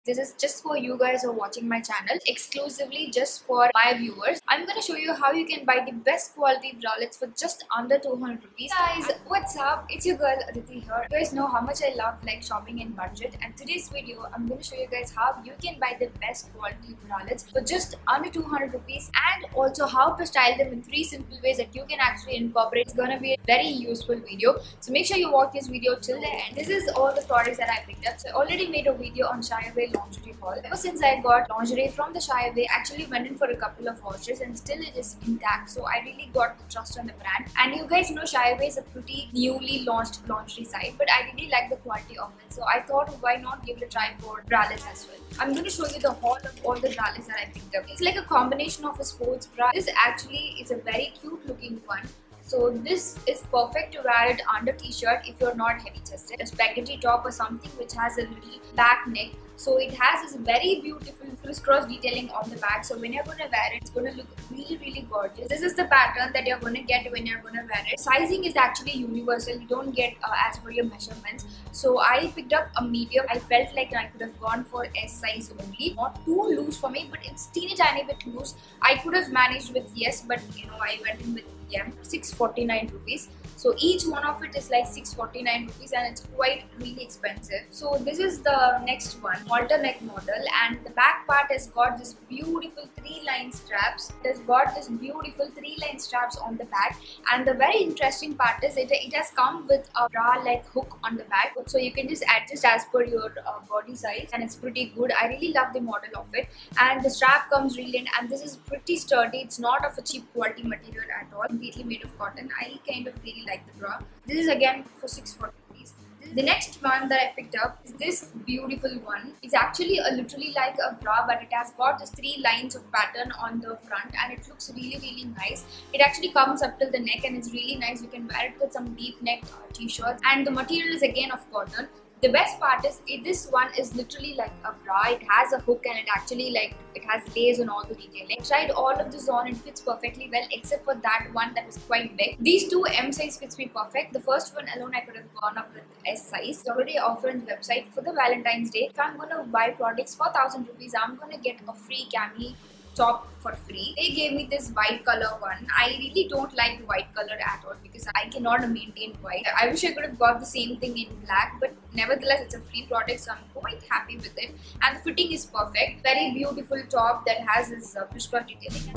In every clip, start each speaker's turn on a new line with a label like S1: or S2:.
S1: This is just for you guys who are watching my channel, exclusively just for my viewers. I'm gonna show you how you can buy the best quality bralettes for just under 200 rupees. Guys, what's up? It's your girl Aditi here. You guys know how much I love shopping in budget, and today's video I'm gonna show you guys how you can buy the best quality bralettes for just under 200 rupees, and also how to style them in 3 simple ways that you can actually incorporate. It's gonna be a very useful video, so make sure you watch this video till the end. This is all the products that I picked up. So I already made a video on Shy Away lingerie haul. Ever since I got lingerie from the Shy Away, actually went in for a couple of washes and still it is intact. So I really got the trust on the brand. And you guys know Shy Away is a pretty newly launched lingerie site, but I really like the quality of it. So I thought, why not give it a try for bralettes as well. I'm going to show you the haul of all the bralettes that I picked up. It's like a combination of a sports bra. This actually is a very cute looking one. So this is perfect to wear it under t-shirt if you're not heavy chested. A spaghetti top or something which has a little back neck. So it has this very beautiful crisscross detailing on the back. So when you're going to wear it, it's going to look really gorgeous. This is the pattern that you're going to get when you're going to wear it. Sizing is actually universal. You don't get as per your measurements. So I picked up a medium. I felt like I could have gone for S size only. Not too loose for me, but it's teeny tiny bit loose. I could have managed with yes, but you know, I went in with M. 649 rupees. So each one of it is like 649 rupees, and it's quite really expensive. So this is the next one, halter neck model, and the back part has got this beautiful 3-line straps. It has got this beautiful 3-line straps on the back, and the very interesting part is it has come with a bra like hook on the back, so you can just adjust as per your body size, and it's pretty good. I really love the model of it, and the strap comes really in, and this is pretty sturdy. It's not of a cheap quality material at all, completely made of cotton. I kind of really like the bra. This is again for 640 rupees. The next one that I picked up is this beautiful one. It's actually literally like a bra, but it has got this 3 lines of pattern on the front, and it looks really nice. It actually comes up till the neck, and it's really nice. You can wear it with some deep neck t-shirts, and the material is again of cotton. The best part is this one is literally like a bra. It has a hook, and it actually it has lace on all the detailing. I tried all of this on. It fits perfectly well except for that one that is quite big. These two M size fits me perfect. The first one alone I could have gone up with S size. It's already offered on the website for the Valentine's Day. If I'm going to buy products for 1000 rupees, I'm going to get a free cami top for free. They gave me this white color one. I really don't like the white color at all because I cannot maintain white. I wish I could have got the same thing in black, but nevertheless it's a free product, so I'm quite happy with it, and the fitting is perfect. Very beautiful top that has this crisscross detailing.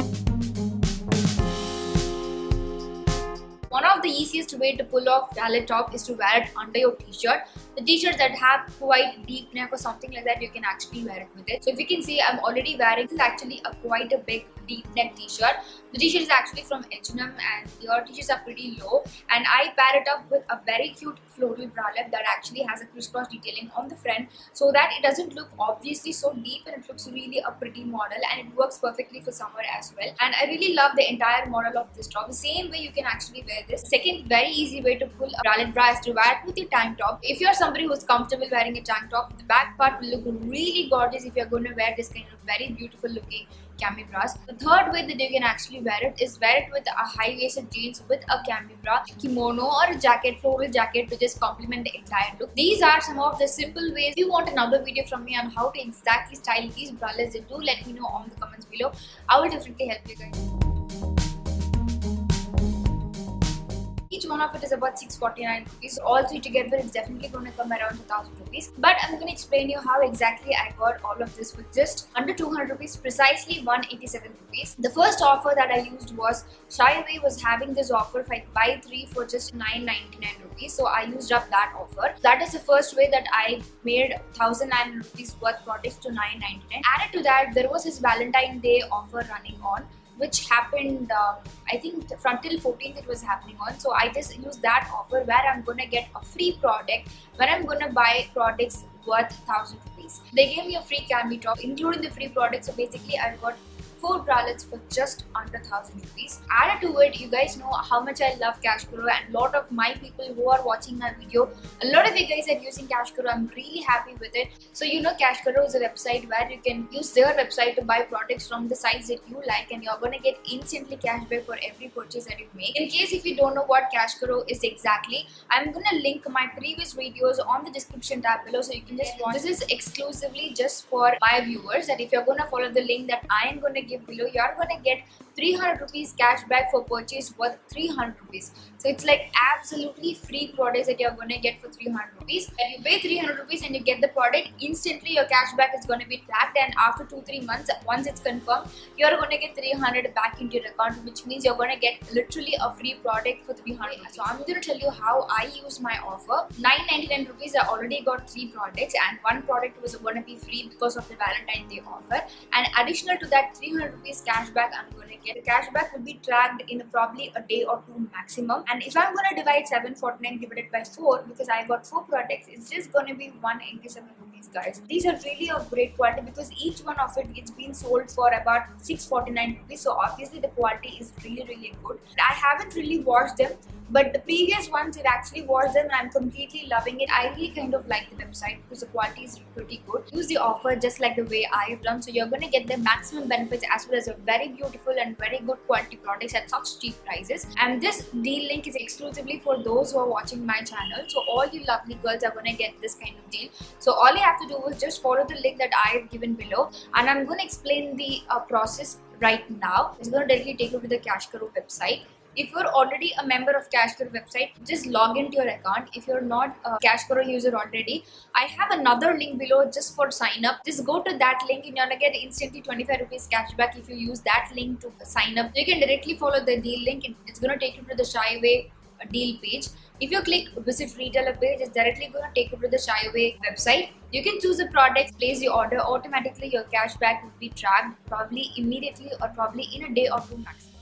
S1: One of the easiest way to pull off bralette top is to wear it under your t-shirt. The t-shirts that have quite deep neck or something like that, you can actually wear it with it. So if you can see, I'm already wearing, this is actually quite a big deep neck t-shirt. The t-shirt is actually from H&M, and your t-shirts are pretty low, and I pair it up with a very cute floral bralette that actually has a crisscross detailing on the front, so that it doesn't look obviously so deep, and it looks really a pretty model, and it works perfectly for summer as well. And I really love the entire model of this top. The same way you can actually wear this. Second very easy way to pull a bralette bra is to wear it with your tank top. If you're somebody who's comfortable wearing a tank top, the back part will look really gorgeous if you're going to wear this kind of very beautiful looking cami bras. The third way that you can actually wear it is wear it with a high-waisted jeans with a cami bra, kimono, or a jacket, floral jacket, to just complement the entire look. These are some of the simple ways. If you want another video from me on how to exactly style these bralettes, do let me know on the comments below. I will definitely help you guys. Each one of it is about 649 rupees. All three together is definitely going to come around 1000 rupees. But I'm going to explain you how exactly I got all of this for just under 200 rupees, precisely 187 rupees. The first offer that I used was Shy Away was having this offer if I buy 3 for just 999 rupees. So I used up that offer. That is the first way that I made 1009 rupees worth products to 999. Added to that, there was this Valentine's Day offer running on, which happened, I think from till 14th it was happening on. So I just used that offer where I'm gonna get a free product when I'm gonna buy products worth 1000 rupees. They gave me a free cami top including the free product. So basically I got 4 bralettes for just under 1000 rupees. Added to it, you guys know how much I love Cashkaro, and a lot of my people who are watching my video, a lot of you guys are using Cashkaro. I'm really happy with it. So you know, Cashkaro is a website where you can use their website to buy products from the sites that you like, and you're gonna get instantly cashback for every purchase that you make. In case if you don't know what Cashkaro is exactly, I'm gonna link my previous videos on the description tab below, so you can just watch. This is exclusively just for my viewers, that if you're gonna follow the link that I am gonna give below, you're gonna get 300 rupees cashback for purchase worth 300 rupees. So it's like absolutely free products that you're gonna get for 300 rupees. And you pay 300 rupees and you get the product, instantly your cashback is gonna be tracked, and after 2-3 months, once it's confirmed, you're gonna get 300 back into your account, which means you're gonna get literally a free product for 300. So I'm gonna tell you how I use my offer. 999 rupees, I already got 3 products, and 1 product was gonna be free because of the Valentine's Day offer. And additional to that 300 rupees cashback I'm gonna get. The cashback will be tracked in probably a day or 2 maximum. And if I'm gonna divide 749 divided by 4, because I got 4 products, it's just gonna be 187 rupees, guys. These are really of great quality because each one of it's been sold for about 649 rupees. So obviously the quality is really good. I haven't really watched them, but the previous ones I've actually watched them and I'm completely loving it. I really kind of like the website because the quality is pretty good. Use the offer just like the way I have done, so you're gonna get the maximum benefits as well as a very beautiful and very good quality products at such cheap prices. And this deal link is exclusively for those who are watching my channel. So all you lovely girls are gonna get this kind of deal. So all you have to do is just follow the link that I have given below, and I'm gonna explain the process right now. It's gonna directly take you to the Cashkaro website. If you're already a member of Cashkaro website, just log into your account. If you're not a Cashkaro user already, I have another link below just for sign up. Just go to that link and you're gonna get instantly 25 rupees cashback if you use that link to sign up. You can directly follow the deal link and it's gonna take you to the Shyaway deal page. If you click visit retailer page, it's directly gonna take you to the Shyaway website. You can choose the products, place the order. Automatically your cashback will be tracked probably immediately or probably in a day or 2 maximum.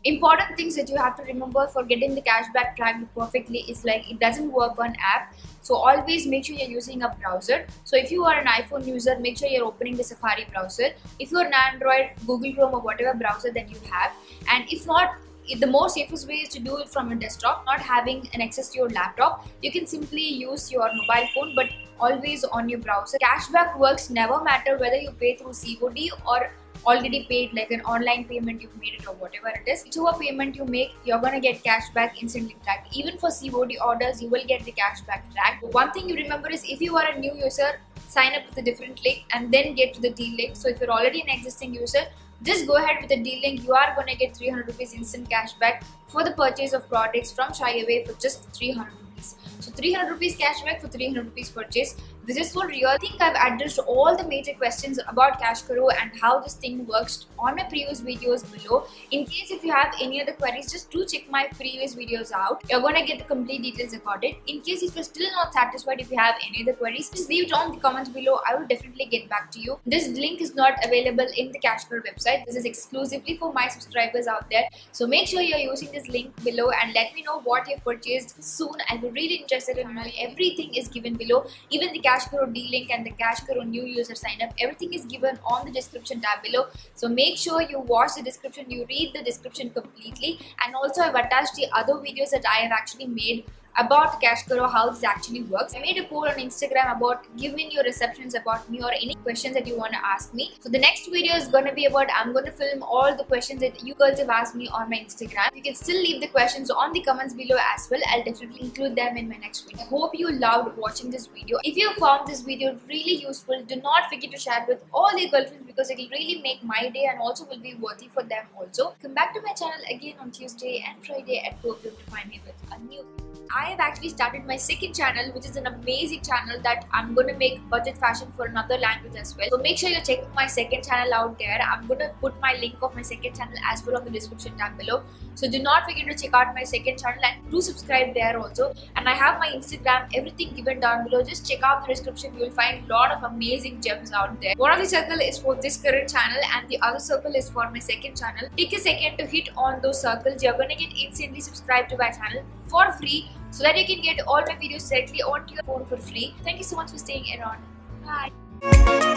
S1: Important things that you have to remember for getting the cashback tracked perfectly is like it doesn't work on app. So always make sure you're using a browser. So if you are an iPhone user, make sure you're opening the Safari browser. If you're an Android, Google Chrome or whatever browser that you have. And if not, the most safest way is to do it from a desktop, not having an access to your laptop. You can simply use your mobile phone, but always on your browser. Cashback works never matter whether you pay through COD or already paid, like an online payment you've made it or whatever it is. Whichever payment you make, you're gonna get cashback instantly tracked. Even for COD orders, you will get the cashback tracked. One thing you remember is if you are a new user, sign up with a different link and then get to the deal link. So if you're already an existing user, just go ahead with the deal link. You are gonna get 300 rupees instant cashback for the purchase of products from Shyaway for just 300 rupees. So 300 rupees cashback for 300 rupees purchase. This is for real. I think I've addressed all the major questions about Cashkaro and how this thing works on my previous videos below. In case if you have any other queries, just do check my previous videos out. You're gonna get the complete details about it. In case if you're still not satisfied, if you have any other queries, just leave it on the comments below. I will definitely get back to you. This link is not available in the Cashkaro website. This is exclusively for my subscribers out there. So make sure you're using this link below and let me know what you've purchased soon. I'll be really interested in knowing. Everything is given below. Even the Cashkaro deal link and the Cashkaro new user sign up, everything is given on the description tab below. So make sure you watch the description, you read the description completely. And also I've attached the other videos that I have actually made about Cashkaro, how this actually works. I made a poll on Instagram about giving your receptions about me or any questions that you want to ask me. So the next video is going to be about, I'm going to film all the questions that you girls have asked me on my Instagram. You can still leave the questions on the comments below as well. I'll definitely include them in my next video. I hope you loved watching this video. If you found this video really useful, do not forget to share it with all your girlfriends because it will really make my day and also will be worthy for them also. Come back to my channel again on Tuesday and Friday at 4 p.m. to find me with a new video. I have actually started my second channel, which is an amazing channel that I'm going to make budget fashion for another language as well. So make sure you're checking my second channel out there. I'm going to put my link of my second channel as well on the description tab below. So do not forget to check out my second channel and do subscribe there also. And I have my Instagram, everything given down below. Just check out the description. You will find a lot of amazing gems out there. One of the circle is for this current channel and the other circle is for my second channel. Take a second to hit on those circles. You're going to get instantly subscribed to my channel for free, so that you can get all my videos directly onto your phone for free. Thank you so much for staying around. Bye.